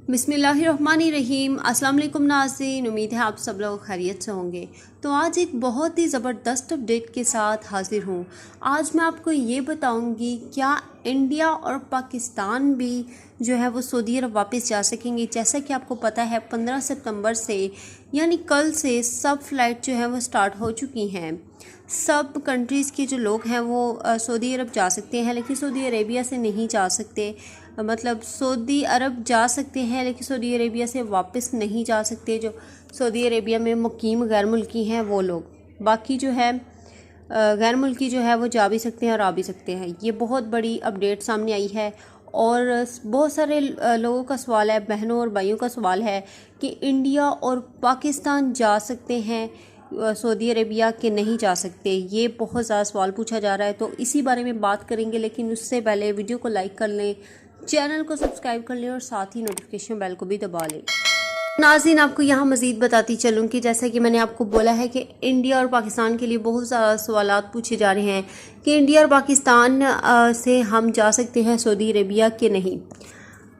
बिस्मिल्लाहिर्रहमानिर्रहीम। अस्सलाम वालेकुम नाज़रीन, उम्मीद है आप सब लोग खैरियत से होंगे। तो आज एक बहुत ही ज़बरदस्त अपडेट के साथ हाजिर हूँ। आज मैं आपको ये बताऊँगी क्या इंडिया और पाकिस्तान भी जो है वो सऊदी अरब वापस जा सकेंगे। जैसा कि आपको पता है 15 सितंबर से यानी कल से सब फ़्लाइट जो है वो स्टार्ट हो चुकी हैं। सब कंट्रीज़ के जो लोग हैं वो सऊदी अरब जा सकते हैं, लेकिन सऊदी अरेबिया से नहीं जा सकते। मतलब सऊदी अरब जा सकते हैं लेकिन सऊदी अरेबिया से वापस नहीं जा सकते। जो सऊदी अरेबिया में मुकीम गैर मुल्की हैं वो लोग, बाकी जो है गैर मुल्की जो है वो जा भी सकते हैं और आ भी सकते हैं। ये बहुत बड़ी अपडेट सामने आई है और बहुत सारे लोगों का सवाल है, बहनों और भाइयों का सवाल है कि इंडिया और पाकिस्तान जा सकते हैं सऊदी अरेबिया के नहीं जा सकते। ये बहुत ज़्यादा सवाल पूछा जा रहा है, तो इसी बारे में बात करेंगे। लेकिन उससे पहले वीडियो को लाइक कर लें, चैनल को सब्सक्राइब कर लें और साथ ही नोटिफिकेशन बेल को भी दबा लें। नाज़रीन, आपको यहाँ मज़ीद बताती चलूँ कि जैसा कि मैंने आपको बोला है कि इंडिया और पाकिस्तान के लिए बहुत ज़्यादा सवालात पूछे जा रहे हैं कि इंडिया और पाकिस्तान से हम जा सकते हैं सऊदी अरेबिया के नहीं।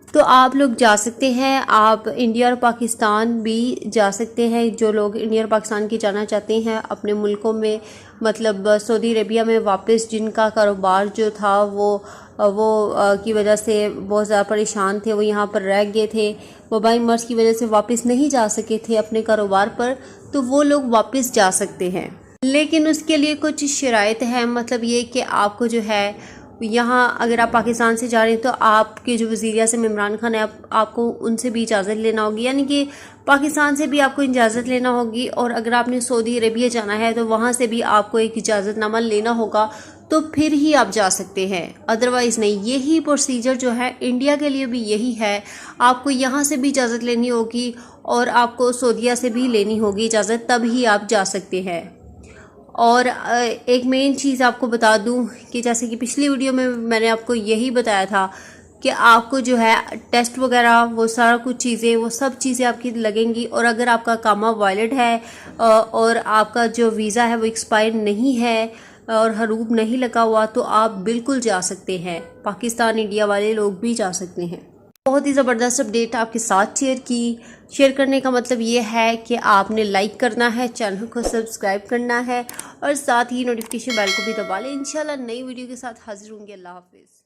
तो आप लोग जा सकते हैं, आप इंडिया और पाकिस्तान भी जा सकते हैं। जो लोग इंडिया और पाकिस्तान की जाना चाहते हैं अपने मुल्कों में, मतलब सऊदी अरेबिया में वापस, जिनका कारोबार जो था वो की वजह से बहुत ज़्यादा परेशान थे, वो यहाँ पर रह गए थे, वबाई मर्ज़ की वजह से वापस नहीं जा सके थे अपने कारोबार पर, तो वो लोग वापस जा सकते हैं। लेकिन उसके लिए कुछ शराइत है, मतलब ये कि आपको जो है यहाँ अगर आप पाकिस्तान से जा रहे हैं तो आपके जो वज़ीर आज़म इमरान खान है, आपको उनसे भी इजाज़त लेना होगी, यानी कि पाकिस्तान से भी आपको इजाज़त लेना होगी। और अगर आपने सऊदी अरेबिया जाना है तो वहाँ से भी आपको एक इजाज़तनामा लेना होगा, तो फिर ही आप जा सकते हैं, अदरवाइज़ नहीं। यही प्रोसीजर जो है इंडिया के लिए भी यही है, आपको यहाँ से भी इजाज़त लेनी होगी और आपको सऊदीया से भी लेनी होगी इजाज़त, तब ही आप जा सकते हैं। और एक मेन चीज़ आपको बता दूं कि जैसे कि पिछली वीडियो में मैंने आपको यही बताया था कि आपको जो है टेस्ट वगैरह वो सारा कुछ चीज़ें, वो सब चीज़ें आपकी लगेंगी। और अगर आपका कामा वैलिड है और आपका जो वीज़ा है वो एक्सपायर नहीं है और हरूब नहीं लगा हुआ, तो आप बिल्कुल जा सकते हैं। पाकिस्तान इंडिया वाले लोग भी जा सकते हैं। बहुत ही ज़बरदस्त अपडेट आपके साथ शेयर की। शेयर करने का मतलब ये है कि आपने लाइक करना है, चैनल को सब्सक्राइब करना है और साथ ही नोटिफिकेशन बेल को भी दबा लें। इंशाल्लाह नई वीडियो के साथ हाजिर होंगे। अल्लाह हाफिज़।